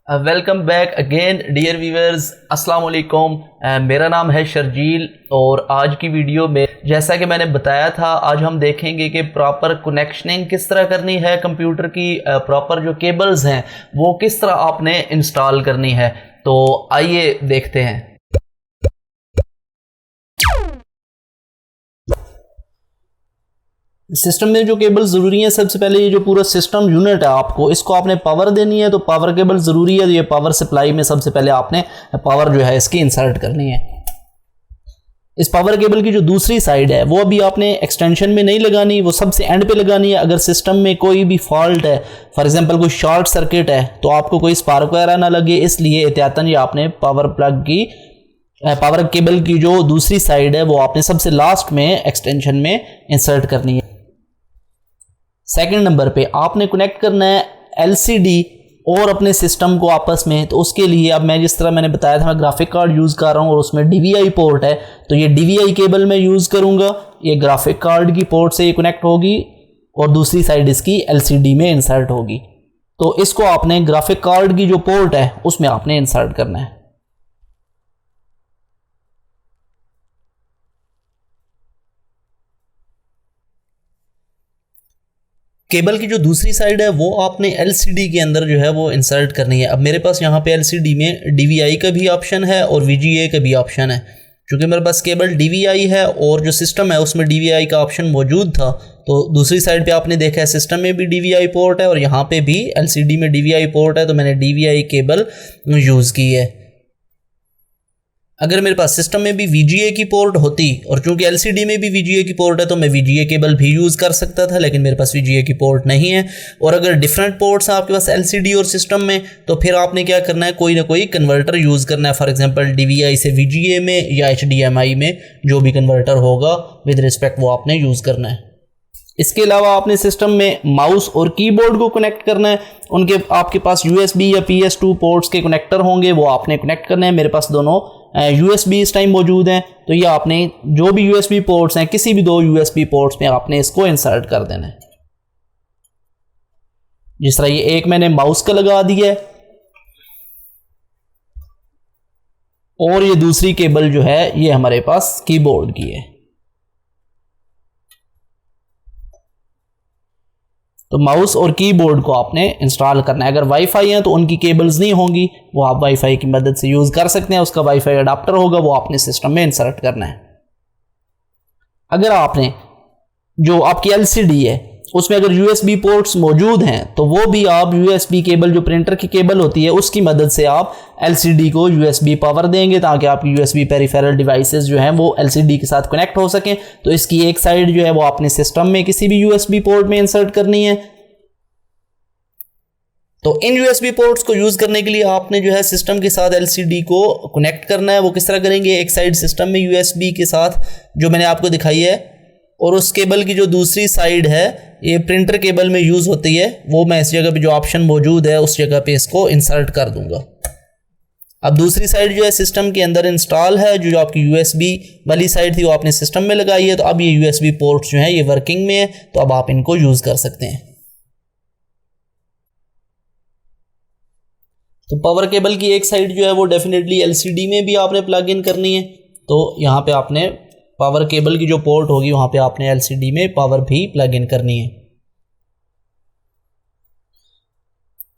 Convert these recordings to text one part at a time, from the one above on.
Welcome back again dear viewers, अस्सलाम वालेकुम। मेरा नाम है शर्जील और आज की वीडियो में जैसा कि मैंने बताया था, आज हम देखेंगे कि प्रॉपर कनेक्शनिंग किस तरह करनी है कंप्यूटर की, प्रॉपर जो केबल्स हैं वो किस तरह आपने इंस्टॉल करनी है। तो आइए देखते हैं। सिस्टम में जो केबल ज़रूरी है, सबसे पहले ये जो पूरा सिस्टम यूनिट है आपको इसको आपने पावर देनी है, तो पावर केबल ज़रूरी है। तो ये पावर सप्लाई में सबसे पहले आपने पावर जो है इसकी इंसर्ट करनी है। इस पावर केबल की जो दूसरी साइड है वो अभी आपने एक्सटेंशन में नहीं लगानी, वो सबसे एंड पे लगानी है। अगर सिस्टम में कोई भी फॉल्ट है, फॉर एग्जांपल कोई शॉर्ट सर्किट है, तो आपको कोई स्पार्क वगैरह ना लगे, इसलिए एहतियातन ये आपने पावर केबल की जो दूसरी साइड है वो आपने सबसे लास्ट में एक्सटेंशन में इंसर्ट करनी है। सेकंड नंबर पे आपने कनेक्ट करना है एलसीडी और अपने सिस्टम को आपस में। तो उसके लिए अब मैं जिस तरह मैंने बताया था, मैं ग्राफिक कार्ड यूज़ कर रहा हूँ और उसमें डीवीआई पोर्ट है, तो ये डीवीआई केबल मैं यूज़ करूँगा। ये ग्राफिक कार्ड की पोर्ट से ये कनेक्ट होगी और दूसरी साइड इसकी एलसीडी में इंसर्ट होगी। तो इसको आपने ग्राफिक कार्ड की जो पोर्ट है उसमें आपने इंसर्ट करना है। केबल की जो दूसरी साइड है वो आपने एलसीडी के अंदर जो है वो इंसर्ट करनी है। अब मेरे पास यहाँ पे एलसीडी में डीवीआई का भी ऑप्शन है और वीजीए का भी ऑप्शन है। क्योंकि मेरे पास केबल डीवीआई है और जो सिस्टम है उसमें डीवीआई का ऑप्शन मौजूद था, तो दूसरी साइड पे आपने देखा है सिस्टम में भी डीवीआई पोर्ट है और यहाँ पे भी एलसीडी में डीवीआई पोर्ट है, तो मैंने डीवीआई केबल यूज़ की है। अगर मेरे पास सिस्टम में भी वीजीए की पोर्ट होती और चूंकि एलसीडी में भी वीजीए की पोर्ट है तो मैं वीजीए केबल भी यूज़ कर सकता था, लेकिन मेरे पास वीजीए की पोर्ट नहीं है। और अगर डिफरेंट पोर्ट्स हैं आपके पास एलसीडी और सिस्टम में, तो फिर आपने क्या करना है, कोई ना कोई कन्वर्टर यूज़ करना है। फॉर एग्जांपल डीवीआई से वीजीए में या एचडीएमआई में जो भी कन्वर्टर होगा विद रिस्पेक्ट वो आपने यूज़ करना है। इसके अलावा आपने सिस्टम में माउस और कीबोर्ड को कनेक्ट करना है। उनके आपके पास यूएसबी या PS2 पोर्ट्स के कनेक्टर होंगे, वो आपने कनेक्ट करने हैं। मेरे पास दोनों यूएसबी इस टाइम मौजूद हैं, तो ये आपने जो भी यूएसबी पोर्ट्स हैं किसी भी दो यूएसबी पोर्ट्स में आपने इसको इंसर्ट कर देना है। जिस तरह ये एक मैंने माउस का लगा दिया है और ये दूसरी केबल जो है ये हमारे पास कीबोर्ड की है। तो माउस और कीबोर्ड को आपने इंस्टॉल करना है। अगर वाईफाई है तो उनकी केबल्स नहीं होंगी, वो आप वाईफाई की मदद से यूज़ कर सकते हैं। उसका वाईफाई अडाप्टर होगा, वो आपने सिस्टम में इंसर्ट करना है। अगर आपने जो आपकी एलसीडी है उसमें अगर यूएसबी पोर्ट्स मौजूद हैं तो वो भी आप यूएसबी केबल, जो प्रिंटर की केबल होती है उसकी मदद से आप एलसीडी को यूएसबी पावर देंगे, ताकि आपकी यूएसबी पेरिफेरल डिवाइसेस जो हैं वो एलसीडी के साथ कनेक्ट हो सकें। तो इसकी एक साइड जो है वो आपने सिस्टम में किसी भी यूएसबी पोर्ट में इंसर्ट करनी है। तो इन यूएसबी पोर्ट्स को यूज़ करने के लिए आपने जो है सिस्टम के साथ एलसीडी को कनेक्ट करना है। वो किस तरह करेंगे, एक साइड सिस्टम में यूएसबी के साथ जो मैंने आपको दिखाई है, और उस केबल की जो दूसरी साइड है ये प्रिंटर केबल में यूज़ होती है, वो मैं इस जगह पे जो ऑप्शन मौजूद है उस जगह पे इसको इंसर्ट कर दूंगा। अब दूसरी साइड जो है सिस्टम के अंदर इंस्टॉल है, जो आपकी यूएसबी वाली साइड थी वो आपने सिस्टम में लगाई है। तो अब ये यूएसबी पोर्ट्स जो हैं ये वर्किंग में है, तो अब आप इनको यूज़ कर सकते हैं। तो पावर केबल की एक साइड जो है वो डेफिनेटली एलसीडी में भी आपने प्लग इन करनी है। तो यहाँ पे आपने पावर केबल की जो पोर्ट होगी वहाँ पे आपने एलसीडी में पावर भी प्लग इन करनी है।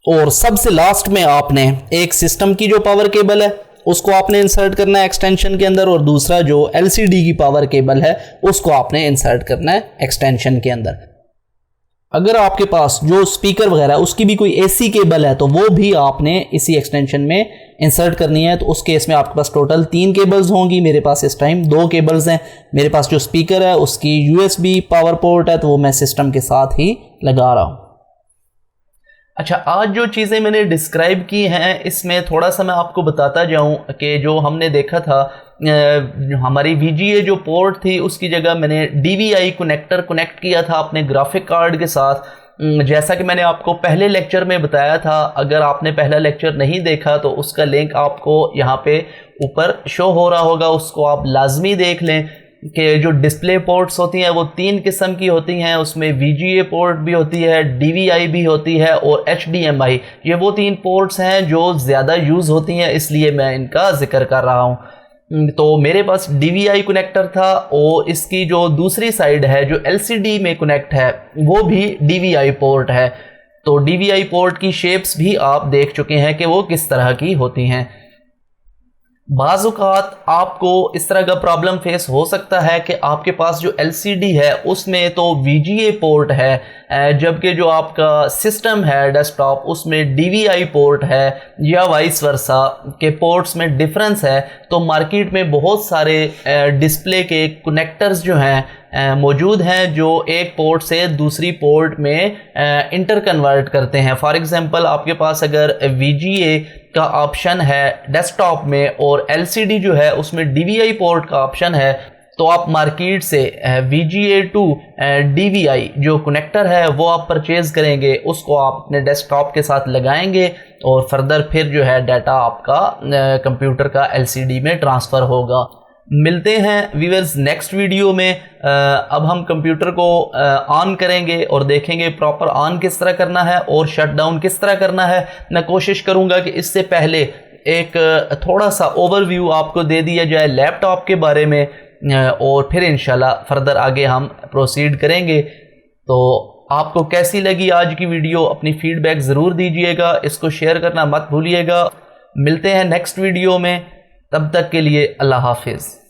और सबसे लास्ट में आपने एक सिस्टम की जो पावर केबल है उसको आपने इंसर्ट करना है एक्सटेंशन के अंदर, और दूसरा जो एलसीडी की पावर केबल है उसको आपने इंसर्ट करना है एक्सटेंशन के अंदर। अगर आपके पास जो स्पीकर वगैरह उसकी भी कोई एसी केबल है तो वो भी आपने इसी एक्सटेंशन में इंसर्ट करनी है। तो उस केस में आपके पास टोटल 3 केबल्स होंगी। मेरे पास इस टाइम 2 केबल्स हैं। मेरे पास जो स्पीकर है उसकी यूएसबी पावर पोर्ट है, तो वो मैं सिस्टम के साथ ही लगा रहा हूँ। अच्छा, आज जो चीज़ें मैंने डिस्क्राइब की हैं इसमें थोड़ा सा मैं आपको बताता जाऊं कि जो हमने देखा था हमारी वीजीए जो पोर्ट थी उसकी जगह मैंने डीवीआई कनेक्टर कनेक्ट किया था अपने ग्राफिक कार्ड के साथ। जैसा कि मैंने आपको पहले लेक्चर में बताया था, अगर आपने पहला लेक्चर नहीं देखा तो उसका लिंक आपको यहाँ पे ऊपर शो हो रहा होगा, उसको आप लाजमी देख लें। कि जो डिस्प्ले पोर्ट्स होती हैं वो 3 किस्म की होती हैं, उसमें VGA पोर्ट भी होती है, DVI भी होती है और HDMI। ये वो 3 पोर्ट्स हैं जो ज़्यादा यूज़ होती हैं, इसलिए मैं इनका जिक्र कर रहा हूँ। तो मेरे पास DVI कनेक्टर था और इसकी जो दूसरी साइड है जो LCD में कनेक्ट है वो भी DVI पोर्ट है। तो DVI पोर्ट की शेप्स भी आप देख चुके हैं कि वो किस तरह की होती हैं। बाज़ औक़ात आपको इस तरह का प्रॉब्लम फेस हो सकता है कि आपके पास जो LCD है उसमें तो VGA पोर्ट है, जबकि जो आपका सिस्टम है डेस्कटॉप उसमें DVI पोर्ट है, या वाइस वर्सा के पोर्ट्स में डिफरेंस है। तो मार्केट में बहुत सारे डिस्प्ले के कनेक्टर्स जो हैं मौजूद हैं जो एक पोर्ट से दूसरी पोर्ट में इंटर कन्वर्ट करते हैं। फॉर एग्जांपल आपके पास अगर VGA का ऑप्शन है डेस्कटॉप में और LCD जो है उसमें DVI पोर्ट का ऑप्शन है, तो आप मार्केट से VGA टू DVI जो कनेक्टर है वो आप परचेज़ करेंगे, उसको आप अपने डेस्कटॉप के साथ लगाएंगे और फर्दर फिर जो है डाटा आपका कंप्यूटर का LCD में ट्रांसफ़र होगा। मिलते हैं व्यूअर्स नेक्स्ट वीडियो में। अब हम कंप्यूटर को ऑन करेंगे और देखेंगे प्रॉपर ऑन किस तरह करना है और शट डाउन किस तरह करना है। मैं कोशिश करूंगा कि इससे पहले एक थोड़ा सा ओवरव्यू आपको दे दिया जाए लैपटॉप के बारे में, और फिर इंशाल्लाह फर्दर आगे हम प्रोसीड करेंगे। तो आपको कैसी लगी आज की वीडियो, अपनी फीडबैक ज़रूर दीजिएगा, इसको शेयर करना मत भूलिएगा। मिलते हैं नेक्स्ट वीडियो में, तब तक के लिए अल्लाह हाफिज़।